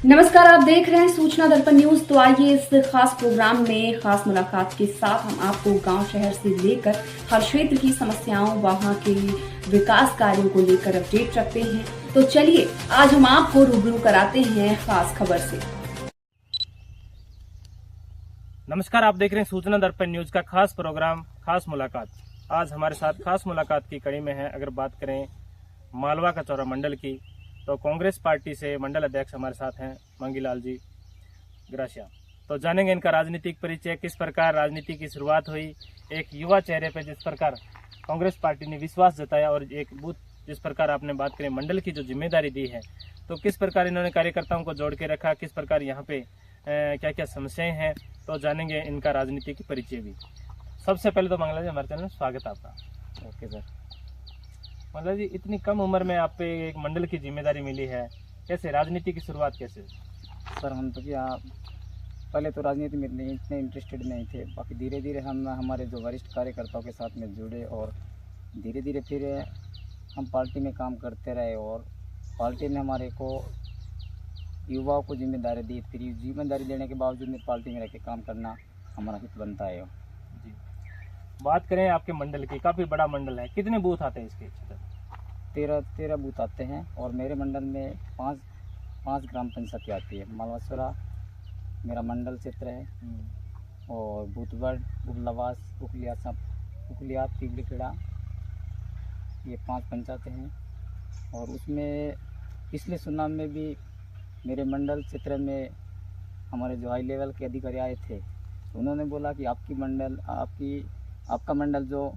नमस्कार, आप देख रहे हैं सूचना दर्पण न्यूज। तो आइए इस खास प्रोग्राम में खास मुलाकात के साथ हम आपको गांव शहर से लेकर हर क्षेत्र की समस्याओं, वहां के विकास कार्यों को लेकर अपडेट रखते हैं। तो चलिए आज हम आपको रूबरू कराते हैं खास खबर से। नमस्कार, आप देख रहे हैं सूचना दर्पण न्यूज का खास प्रोग्राम खास मुलाकात। आज हमारे साथ खास मुलाकात की कड़ी में है। अगर बात करें मालवा कचौरा मंडल की, तो कांग्रेस पार्टी से मंडल अध्यक्ष हमारे साथ हैं मंगीलाल जी ग्रासिया। तो जानेंगे इनका राजनीतिक परिचय, किस प्रकार राजनीति की शुरुआत हुई, एक युवा चेहरे पे जिस प्रकार कांग्रेस पार्टी ने विश्वास जताया और एक बूथ जिस प्रकार आपने बात करें मंडल की जो जिम्मेदारी दी है, तो किस प्रकार इन्होंने कार्यकर्ताओं को जोड़ के रखा, किस प्रकार यहाँ पे क्या क्या समस्याएं हैं, तो जानेंगे इनका राजनीतिक परिचय भी। सबसे पहले तो मंगला जी हमारे चैनल में स्वागत है आपका। Okay sir. मंगला जी, इतनी कम उम्र में आप पे एक मंडल की जिम्मेदारी मिली है, कैसे राजनीति की शुरुआत कैसे? सर हम तो क्या पहले तो राजनीति में इतने इंटरेस्टेड नहीं थे, बाकी धीरे धीरे हम हमारे जो वरिष्ठ कार्यकर्ताओं के साथ में जुड़े और धीरे धीरे फिर हम पार्टी में काम करते रहे और पार्टी ने हमारे को युवाओं को जिम्मेदारी दी। फिर जिम्मेदारी देने के बावजूद में पार्टी में रह के काम करना हमारा हित बनता है। जी, बात करें आपके मंडल की, काफ़ी बड़ा मंडल है, कितने बूथ आते हैं इसके? 13 बूथ आते हैं और मेरे मंडल में पाँच ग्राम पंचायत आती है। मालवासुरा मेरा मंडल क्षेत्र है और बूथगढ़, उपलवास, उखलियात, तिगड़ीखेड़ा, ये 5 पंचायतें हैं। और उसमें पिछले चुनाव में भी मेरे मंडल क्षेत्र में हमारे जो हाई लेवल के अधिकारी आए थे, तो उन्होंने बोला कि आपका मंडल जो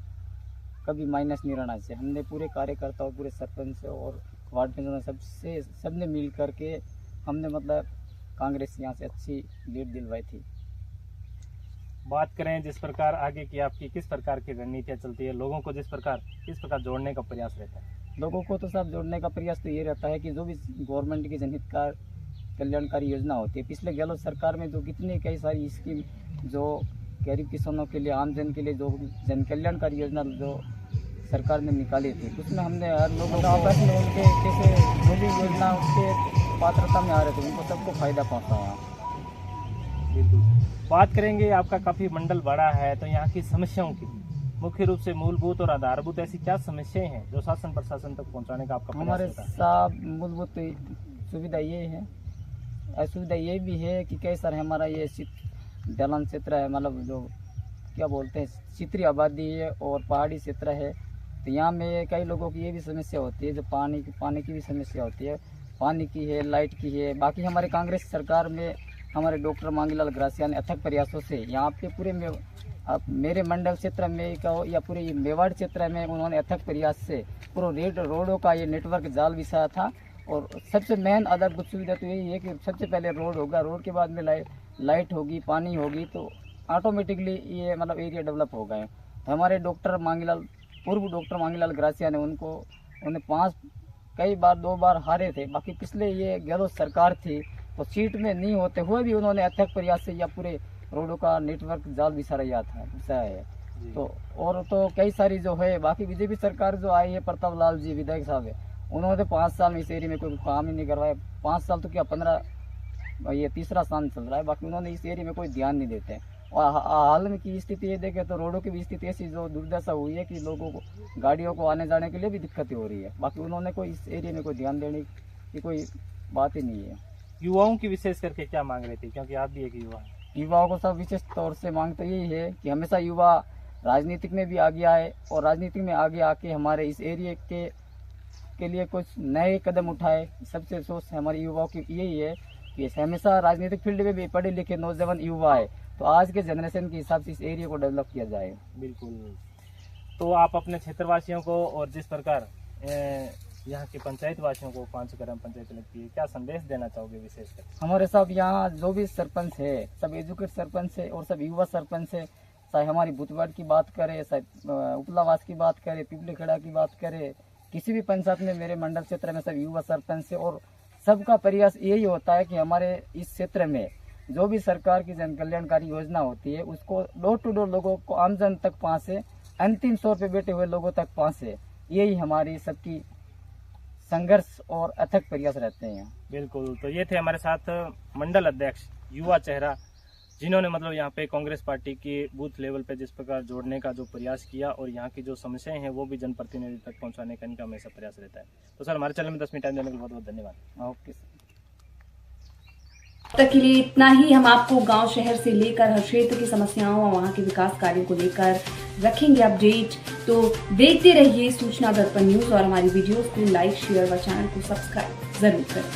कभी माइनस नहीं रहना चाहिए। हमने पूरे कार्यकर्ताओं, पूरे सरपंच और वार्ड पंच सबने मिल करके हमने मतलब कांग्रेस यहाँ से अच्छी लीड दिलवाई थी। बात करें जिस प्रकार आगे की आपकी किस प्रकार की रणनीतियाँ चलती है, लोगों को किस प्रकार जोड़ने का प्रयास रहता है? लोगों को तो सब जोड़ने का प्रयास तो ये रहता है कि जो भी गवर्नमेंट की जनहितकार कल्याणकारी योजना होती है, पिछले गहलोत सरकार में जो कितनी कई सारी स्कीम जो गरीब किसानों के लिए, आमजन के लिए जो जन कल्याणकारी योजना जो सरकार ने निकाली थी, उसमें हमने हर लोगों को आपस में उनके कैसे जो भी योजना उसके पात्रता में आ रहे थे उनको सबको फायदा पहुँचाया। बिल्कुल। बात करेंगे, आपका काफ़ी मंडल बड़ा है, तो यहाँ की समस्याओं की मुख्य रूप से मूलभूत और आधारभूत ऐसी क्या समस्याएं हैं जो शासन प्रशासन तक पहुँचाने का आपका प्रयास हमारे रहता है? साथ मूलभूत सुविधा ये है, असुविधा ये भी है कि कई सारे हमारा ये दलहन क्षेत्र है, मतलब जो क्या बोलते हैं क्षेत्रीय आबादी है और पहाड़ी क्षेत्र है। तो यहाँ में कई लोगों की ये भी समस्या होती है, जो पानी की भी समस्या होती है, पानी की है, लाइट की है। बाकी हमारे कांग्रेस सरकार में हमारे डॉक्टर मंगीलाल ग्रासिया ने अथक प्रयासों से यहाँ पे पूरे में मेरे मंडल क्षेत्र में कहो या पूरे मेवाड़ क्षेत्र में उन्होंने अथक प्रयास से पूरा रोडों का ये नेटवर्क जाल बिछाया था। और सबसे मेन आधारभूत सुविधा तो यही है कि सबसे पहले रोड होगा, रोड के बाद में लाइट होगी, पानी होगी, तो ऑटोमेटिकली ये मतलब एरिया डेवलप हो गए। तो हमारे पूर्व डॉक्टर मंगीलाल ग्रासिया ने उन्हें कई बार 2 बार हारे थे। बाकी पिछले ये गहलोत सरकार थी तो सीट में नहीं होते हुए भी उन्होंने अथक प्रयास से या पूरे रोडों का नेटवर्क जाल बिछाया है। तो कई सारी जो है, बाकी बीजेपी सरकार जो आई है, प्रताप लाल जी विधायक साहब है, उन्होंने 5 साल में इस एरिया में कोई काम ही नहीं करवाया। 5 साल तो क्या 15 ये तीसरा साल चल रहा है, बाकी उन्होंने इस एरिया में कोई ध्यान नहीं देते। और हाल में की स्थिति ये देखें तो रोडों की भी स्थिति ऐसी जो दुर्दशा हुई है कि लोगों को, गाड़ियों को आने जाने के लिए भी दिक्कतें हो रही है। बाकी उन्होंने कोई इस एरिया में कोई ध्यान देने की कोई बात ही नहीं है। युवाओं की विशेष करके क्या मांग रही थी, क्योंकि आप भी एक युवा हैं? युवाओं को सब विशेष तौर से मांग तो यही है कि हमेशा युवा राजनीतिक में भी आगे आए और राजनीति में आगे आके हमारे इस एरिया के लिए कुछ नए कदम उठाए। सबसे सोच हमारे युवाओं की यही है कि हमेशा राजनीतिक फील्ड में भी पढ़े लिखे नौजवान युवा है, तो आज के जनरेशन के हिसाब से इस एरिया को डेवलप किया जाए। बिल्कुल। तो आप अपने क्षेत्रवासियों को और जिस प्रकार यहाँ के पंचायत वासियों को 5 ग्राम पंचायत लगती है, क्या संदेश देना चाहोगे विशेषकर? हमारे साथ यहाँ जो भी सरपंच है सब एजुकेट सरपंच है और सब युवा सरपंच है। चाहे हमारी बुतवाड़ की बात करें, चाहे उपलावास की बात करें, पिपलीखेड़ा की बात करें, किसी भी पंचायत में मेरे मंडल क्षेत्र में सब युवा सरपंच है। और सबका प्रयास यही होता है कि हमारे इस क्षेत्र में जो भी सरकार की जन कल्याणकारी योजना होती है उसको डोर टू डोर लोगों को, आमजन तक पहुँचे, अंतिम 100 पे बैठे हुए लोगों तक पहुँचे। यही हमारी सबकी संघर्ष और अथक प्रयास रहते हैं। बिल्कुल, तो ये थे हमारे साथ मंडल अध्यक्ष युवा चेहरा, जिन्होंने मतलब यहाँ पे कांग्रेस पार्टी की बूथ लेवल पे जिस प्रकार जोड़ने का जो प्रयास किया और यहाँ की जो समस्याएं हैं वो भी जनप्रतिनिधि तक पहुँचाने का इनका हमेशा प्रयास रहता है। तो सर, हमारे चैनल में 10 मिनट टाइम देने के लिए बहुत बहुत धन्यवाद। Okay sir. अब तक के लिए इतना ही। हम आपको गांव शहर से लेकर हर क्षेत्र की समस्याओं और वहां के विकास कार्यों को लेकर रखेंगे अपडेट। तो देखते रहिए सूचना दर्पण न्यूज और हमारी वीडियोस को लाइक, शेयर व चैनल को सब्सक्राइब जरूर करें।